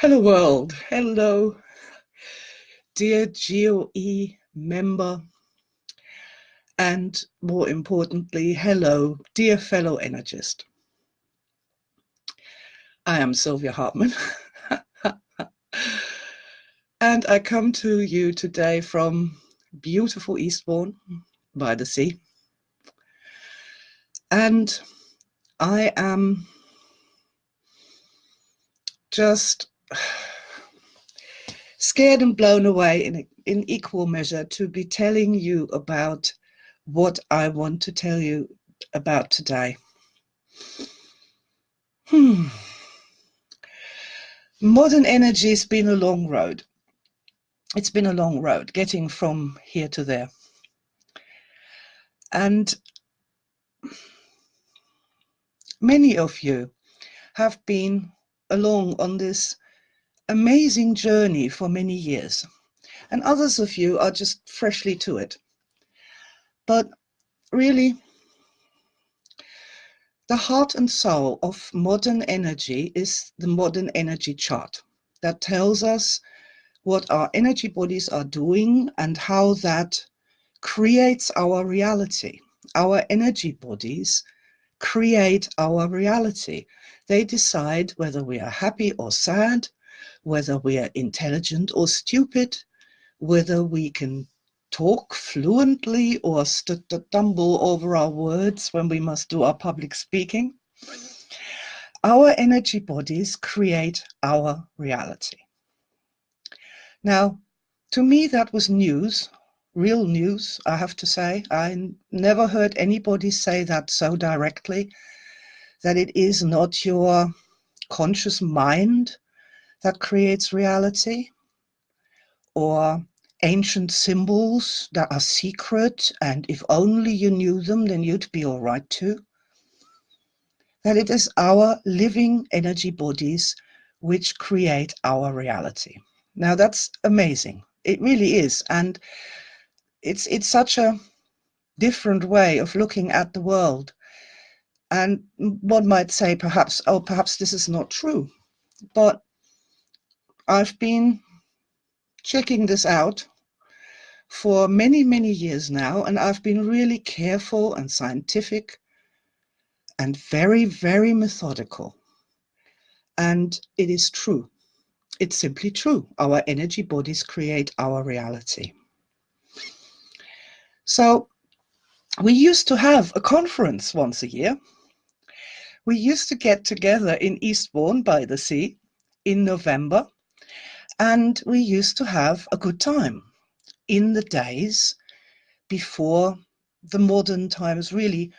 Hello world, hello dear GoE member, and more importantly, hello dear fellow energist. I am Silvia Hartmann and I come to you today from beautiful Eastbourne by the sea, and I am just scared and blown away in equal measure to be telling you about what I want to tell you about today. Modern energy has been a long road. It's been a long road getting from here to there. And many of you have been along on this amazing journey for many years. And others of you are just freshly to it. But really, the heart and soul of modern energy is the modern energy chart that tells us what our energy bodies are doing and how that creates our reality. Our energy bodies create our reality. They decide whether we are happy or sad, whether we are intelligent or stupid, whether we can talk fluently or stumble over our words when we must do our public speaking. Our energy bodies create our reality. Now, to me, that was news, real news, I have to say. I never heard anybody say that so directly, that it is not your conscious mind that creates reality, or ancient symbols that are secret, and if only you knew them, then you'd be all right too. That it is our living energy bodies which create our reality. Now that's amazing. It really is. And it's such a different way of looking at the world. And one might say perhaps, oh, perhaps this is not true. But I've been checking this out for many, many years now, and I've been really careful and scientific and very, very methodical. And it is true. It's simply true. Our energy bodies create our reality. So we used to have a conference once a year. We used to get together in Eastbourne by the sea in November, and we used to have a good time in the days before the modern times really,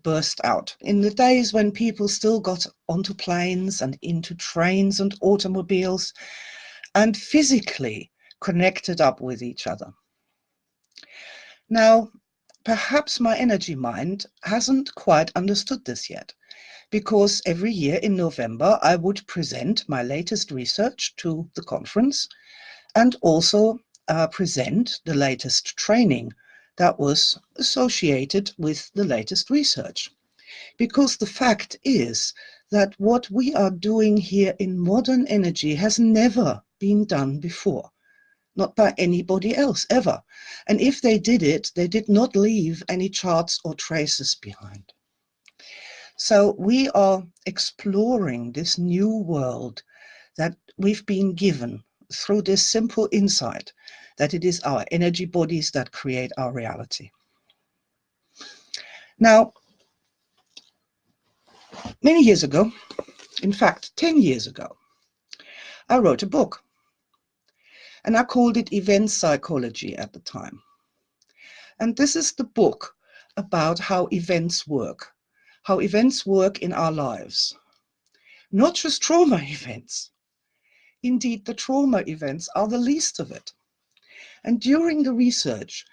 burst out. In the days when people still got onto planes and into trains and automobiles and physically connected up with each other. Now, perhaps my energy mind hasn't quite understood this yet, because every year in November I would present my latest research to the conference and also present the latest training that was associated with the latest research. Because the fact is that what we are doing here in modern energy has never been done before. Not by anybody else, ever. And if they did it, they did not leave any charts or traces behind. So we are exploring this new world that we've been given through this simple insight that it is our energy bodies that create our reality. Now, many years ago, in fact, 10 years ago, I wrote a book. And I called it Event Psychology at the time. And this is the book about how events work in our lives. Not just trauma events. Indeed, the trauma events are the least of it. And during the research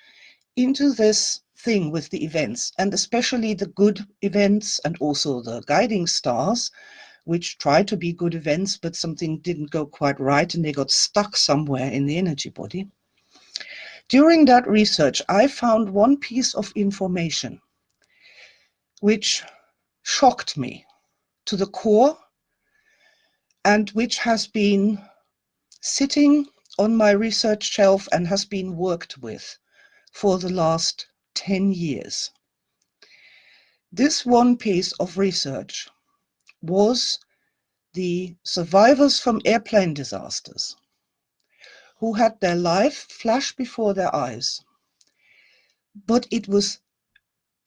into this thing with the events, and especially the good events and also the guiding stars, which tried to be good events, but something didn't go quite right and they got stuck somewhere in the energy body. During that research, I found one piece of information which shocked me to the core and which has been sitting on my research shelf and has been worked with for the last 10 years. This one piece of research was the survivors from airplane disasters who had their life flash before their eyes. But it was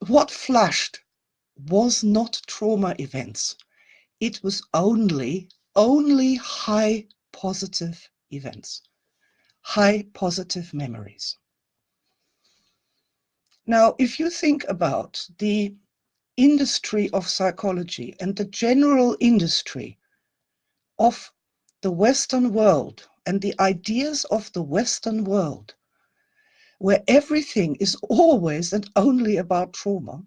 what flashed was not trauma events. It was only high positive events, high positive memories. Now, if you think about the industry of psychology and the general industry of the Western world and the ideas of the Western world, where everything is always and only about trauma,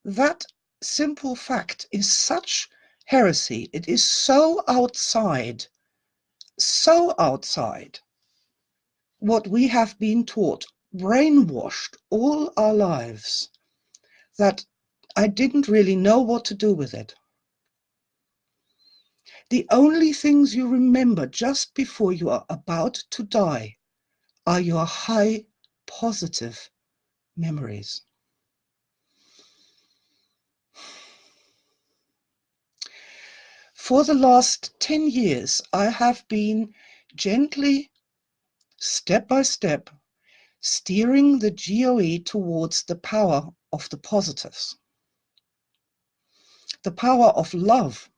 that simple fact is such heresy. It is so outside what we have been taught, brainwashed all our lives, that I didn't really know what to do with it. The only things you remember just before you are about to die are your high positive memories. For the last 10 years, I have been gently, step by step, steering the GoE towards the power of the positives, the power of love,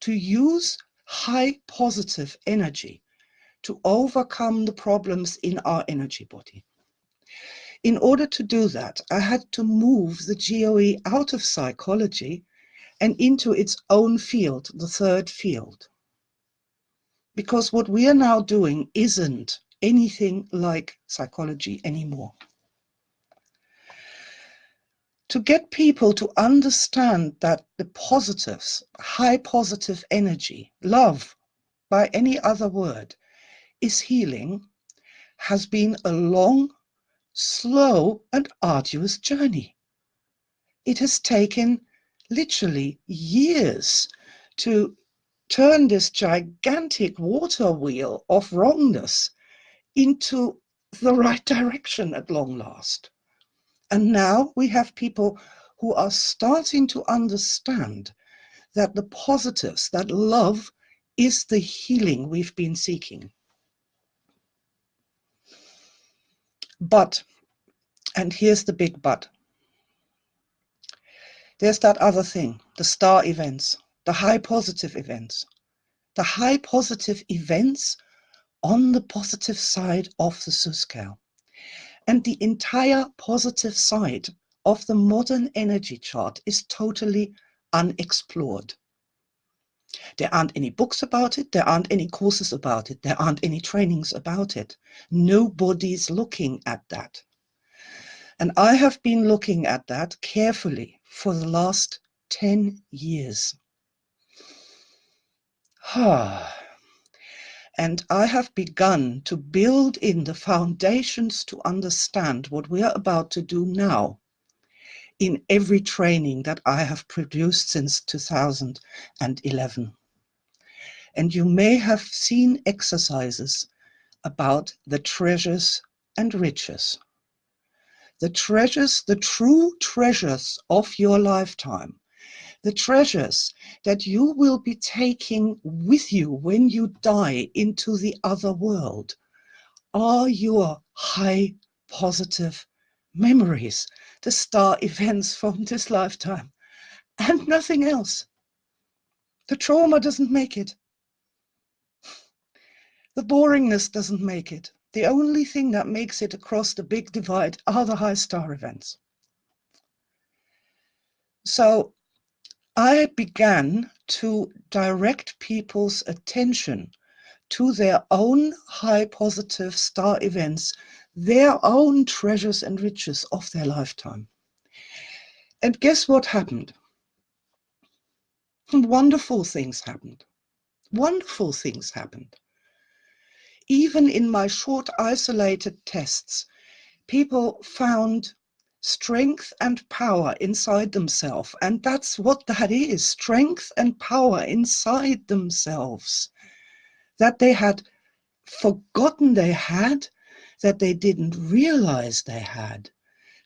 to use high positive energy to overcome the problems in our energy body. In order to do that, I had to move the GoE out of psychology and into its own field, the third field. Because what we are now doing isn't anything like psychology anymore. To get people to understand that the positives, high positive energy, love, by any other word, is healing, has been a long, slow, and arduous journey. It has taken literally years to turn this gigantic water wheel of wrongness into the right direction at long last. And now we have people who are starting to understand that the positives, that love is the healing we've been seeking. But, and here's the big but, there's that other thing, the star events, the high positive events. The high positive events on the positive side of the SUS scale. And the entire positive side of the modern energy chart is totally unexplored. There aren't any books about it, there aren't any courses about it, there aren't any trainings about it. Nobody's looking at that. And I have been looking at that carefully for the last 10 years. And I have begun to build in the foundations to understand what we are about to do now in every training that I have produced since 2011. And you may have seen exercises about the treasures and riches. The treasures, the true treasures of your lifetime, the treasures that you will be taking with you when you die into the other world, are your high positive memories, the star events from this lifetime, and nothing else. The trauma doesn't make it. The boringness doesn't make it. The only thing that makes it across the big divide are the high star events. So I began to direct people's attention to their own high positive star events, their own treasures and riches of their lifetime. And guess what happened? Wonderful things happened. Wonderful things happened. Even in my short isolated tests, people found strength and power inside themselves. And that's what that is, strength and power inside themselves, that they had forgotten they had, that they didn't realize they had,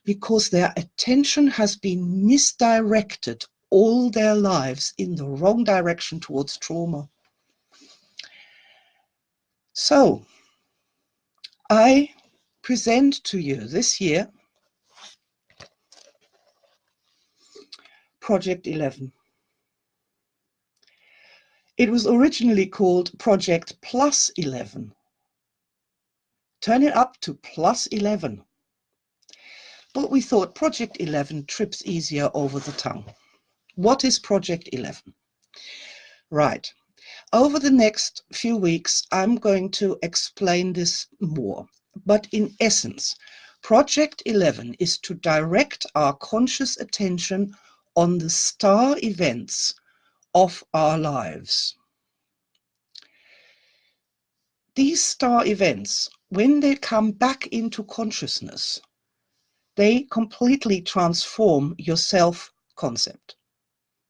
because their attention has been misdirected all their lives in the wrong direction towards trauma. So I present to you this year Project 11. It was originally called Project Plus 11. Turn it up to plus 11. But we thought Project 11 trips easier over the tongue. What is Project 11? Right. Over the next few weeks, I'm going to explain this more. But in essence, Project 11 is to direct our conscious attention on the star events of our lives. These star events, when they come back into consciousness, they completely transform your self-concept,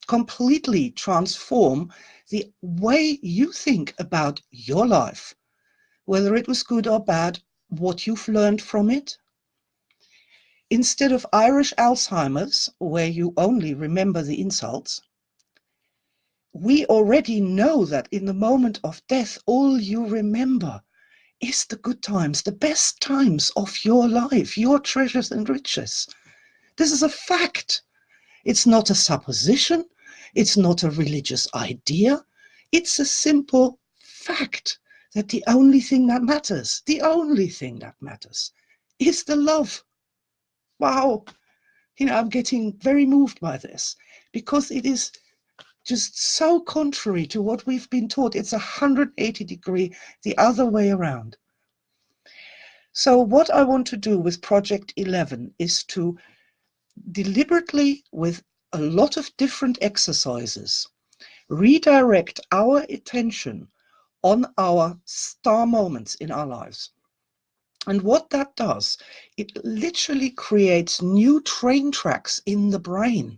completely transform the way you think about your life, whether it was good or bad, what you've learned from it. Instead of Irish Alzheimer's, where you only remember the insults, we already know that in the moment of death, all you remember is the good times, the best times of your life, your treasures and riches. This is a fact. It's not a supposition. It's not a religious idea. It's a simple fact that the only thing that matters, is the love. Wow. I'm getting very moved by this, because it is just so contrary to what we've been taught. It's 180 degree the other way around. So what I want to do with Project 11 is to deliberately, with a lot of different exercises, redirect our attention on our star moments in our lives. And what that does, it literally creates new train tracks in the brain.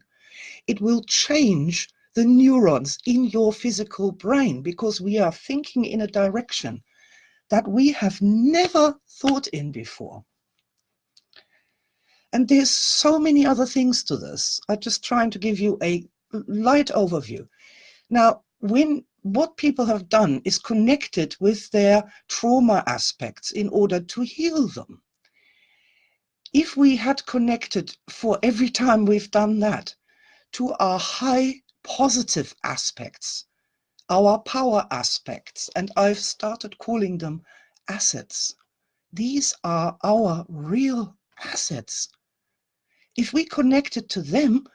It will change the neurons in your physical brain, because we are thinking in a direction that we have never thought in before. And there's so many other things to this. I'm just trying to give you a light overview. Now, what people have done is connected with their trauma aspects in order to heal them. If we had connected for every time we've done that to our high positive aspects, our power aspects, and I've started calling them assets. These are our real assets. If we connected to them,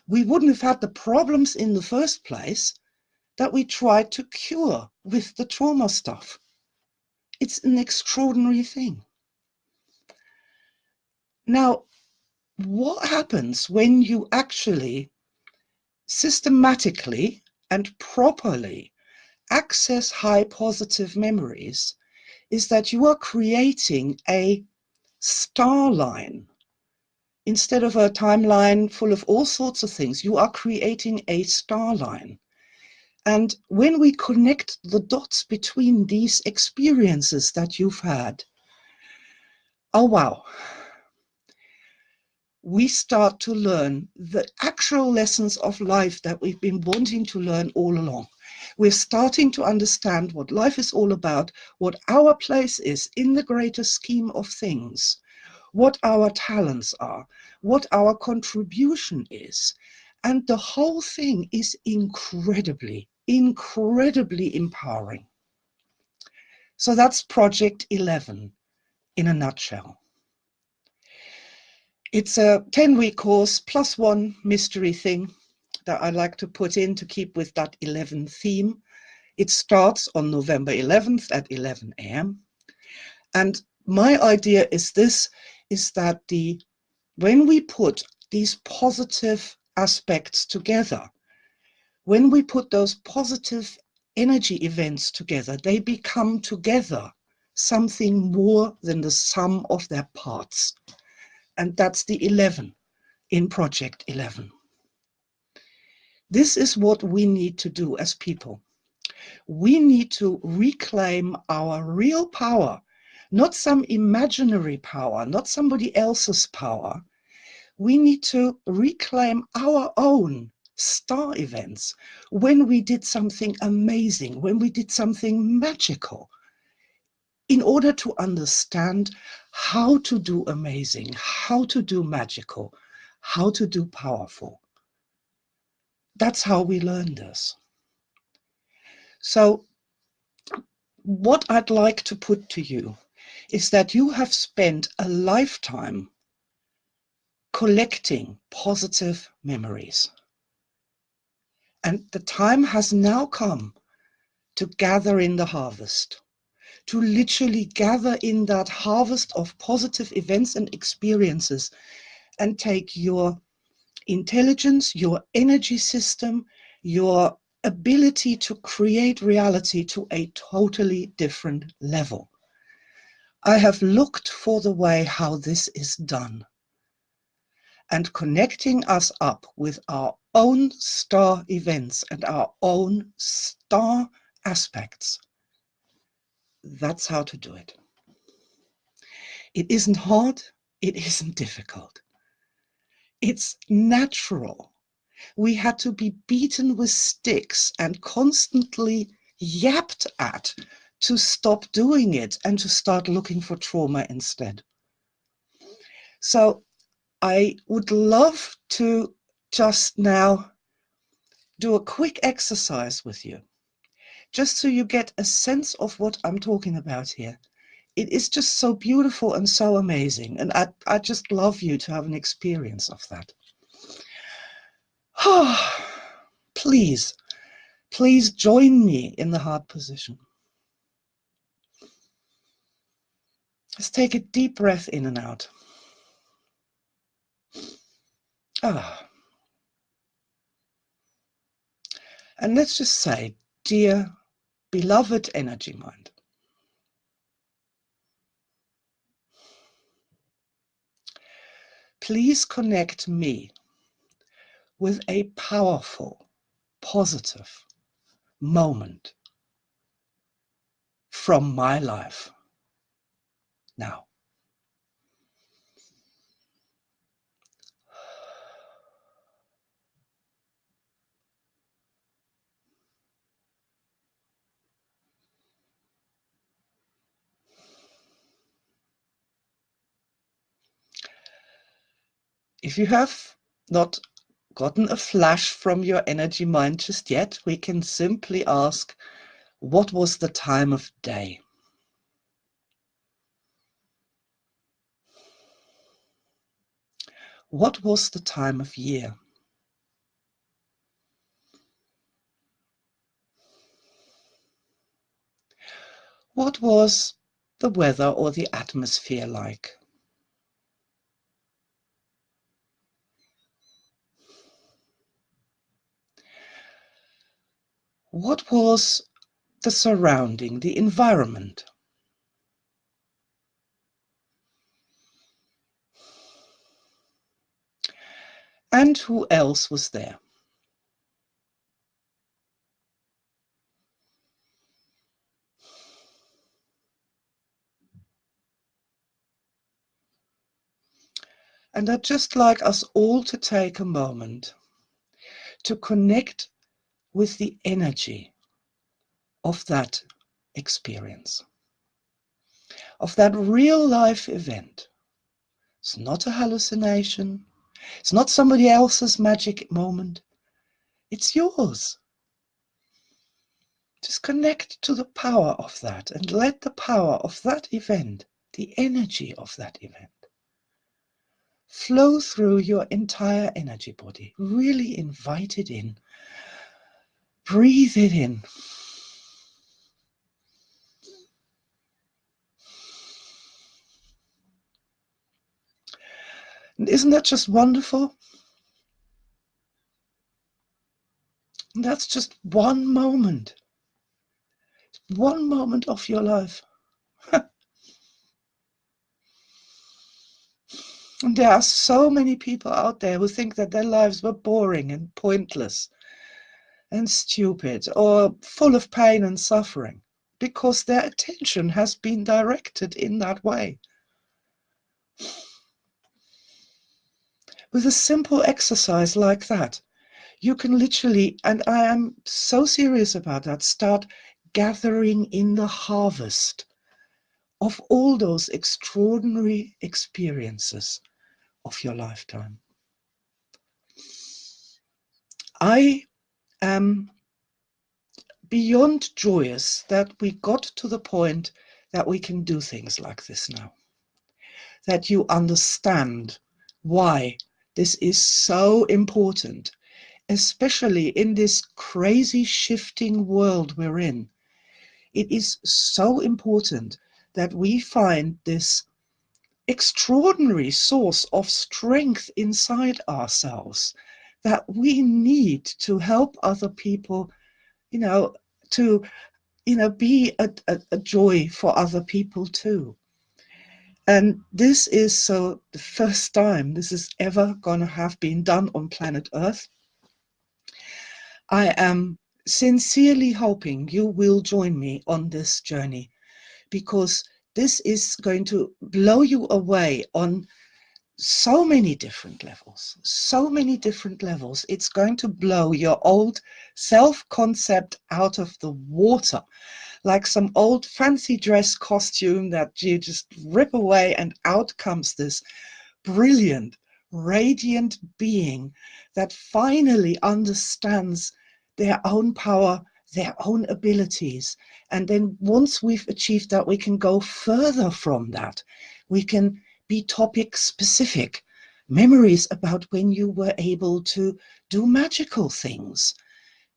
we wouldn't have had the problems in the first place that we tried to cure with the trauma stuff. It's an extraordinary thing. Now, what happens when you actually systematically and properly access high positive memories is that you are creating a star line. Instead of a timeline full of all sorts of things, you are creating a star line. And when we connect the dots between these experiences that you've had, oh wow, we start to learn the actual lessons of life that we've been wanting to learn all along. We're starting to understand what life is all about, what our place is in the greater scheme of things, what our talents are, what our contribution is. And the whole thing is incredibly, incredibly empowering. So that's Project 11 in a nutshell. It's a 10-week course plus one mystery thing that I like to put in to keep with that 11 theme. It starts on November 11th at 11 a.m. And my idea is that when we put these positive aspects together, when we put those positive energy events together, they become together something more than the sum of their parts. And that's the 11 in Project 11. This is what we need to do as people. We need to reclaim our real power, not some imaginary power, not somebody else's power. We need to reclaim our own star events, when we did something amazing, when we did something magical, in order to understand how to do amazing, how to do magical, how to do powerful. That's how we learn this. So what I'd like to put to you is that you have spent a lifetime collecting positive memories. And the time has now come to gather in the harvest, to literally gather in that harvest of positive events and experiences and take your intelligence, your energy system, your ability to create reality to a totally different level. I have looked for the way how this is done, and connecting us up with our own star events and our own star aspects. That's how to do it. It isn't hard, it isn't difficult. It's natural. We had to be beaten with sticks and constantly yapped at to stop doing it and to start looking for trauma instead. So I would love to just now do a quick exercise with you, just so you get a sense of what I'm talking about here. It is just so beautiful and so amazing, and I just love you to have an experience of that. Please, please join me in the heart position. Let's take a deep breath in and out. And let's just say, dear beloved energy mind, please connect me with a powerful, positive moment from my life now. If you have not gotten a flash from your energy mind just yet, we can simply ask, what was the time of day? What was the time of year? What was the weather or the atmosphere like? What was the surrounding, the environment? And who else was there? And I'd just like us all to take a moment to connect with the energy of that experience, of that real life event. It's not a hallucination. It's not somebody else's magic moment. It's yours. Just connect to the power of that and let the power of that event, the energy of that event, flow through your entire energy body. Really invite it in. Breathe it in. And isn't that just wonderful? And that's just one moment of your life. And there are so many people out there who think that their lives were boring and pointless and stupid or full of pain and suffering because their attention has been directed in that way. With a simple exercise like that, you can literally, and I am so serious about that, start gathering in the harvest of all those extraordinary experiences of your lifetime. I am beyond joyous that we got to the point that we can do things like this now. That you understand why this is so important, especially in this crazy shifting world we're in. It is so important that we find this extraordinary source of strength inside ourselves that we need to help other people, to be a joy for other people too. And this is so the first time this is ever going to have been done on planet Earth. I am sincerely hoping you will join me on this journey, because this is going to blow you away on so many different levels, so many different levels. It's going to blow your old self-concept out of the water, like some old fancy dress costume that you just rip away, and out comes this brilliant, radiant being that finally understands their own power, their own abilities. And then once we've achieved that, we can go further from that. We can be topic specific. Memories about when you were able to do magical things,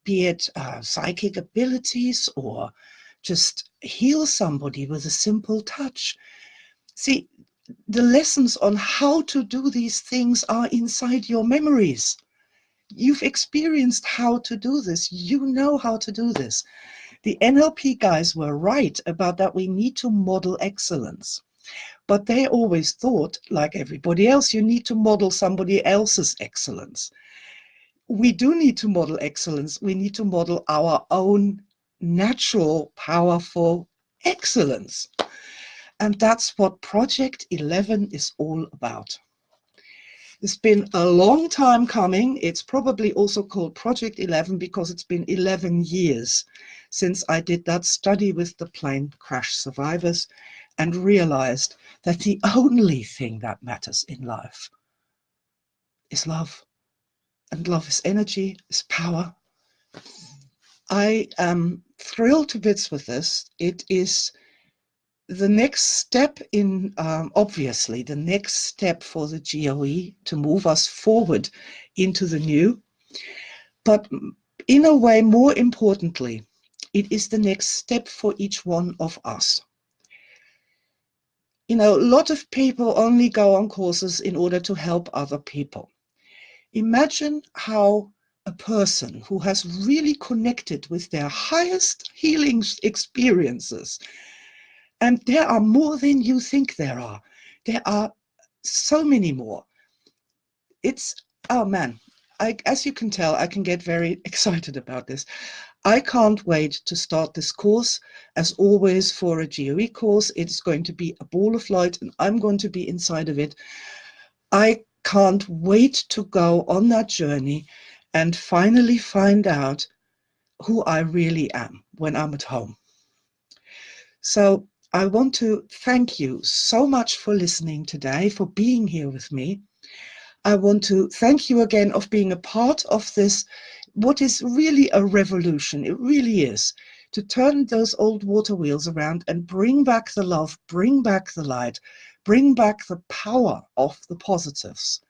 be it psychic abilities or just heal somebody with a simple touch. See, the lessons on how to do these things are inside your memories. You've experienced how to do this. You know how to do this. The NLP guys were right about that we need to model excellence. But they always thought, like everybody else, you need to model somebody else's excellence. We do need to model excellence. We need to model our own natural, powerful excellence. And that's what Project 11 is all about. It's been a long time coming. It's probably also called Project 11 because it's been 11 years since I did that study with the plane crash survivors and realized that the only thing that matters in life is love. And love is energy, is power. I am thrilled to bits with this. It is the next step in, obviously, the next step for the GoE to move us forward into the new. But in a way, more importantly, it is the next step for each one of us. A lot of people only go on courses in order to help other people. Imagine how a person who has really connected with their highest healing experiences, and there are more than you think there are. There are so many more. Oh man, as you can tell, I can get very excited about this. I can't wait to start this course. As always, for a GoE course, it's going to be a ball of light and I'm going to be inside of it. I can't wait to go on that journey and finally find out who I really am when I'm at home. So I want to thank you so much for listening today, for being here with me. I want to thank you again of being a part of this, what is really a revolution. It really is, to turn those old water wheels around and bring back the love, bring back the light, bring back the power of the positives,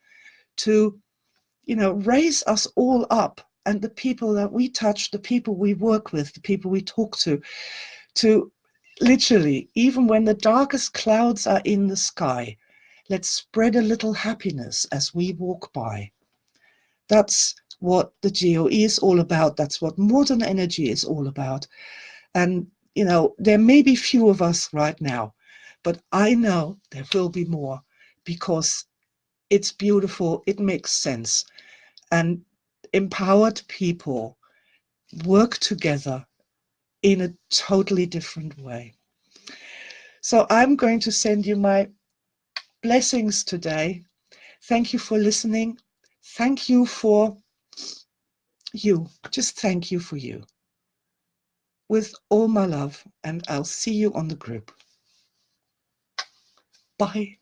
to, raise us all up, and the people that we touch, the people we work with, the people we talk to literally, even when the darkest clouds are in the sky, let's spread a little happiness as we walk by. That's what the GoE is all about. That's what modern energy is all about. And, there may be few of us right now, but I know there will be more, because it's beautiful, it makes sense. And empowered people work together in a totally different way. So I'm going to send you my blessings today. Thank you for listening. Thank you for you. Just thank you for you. With all my love, and I'll see you on the group. Bye.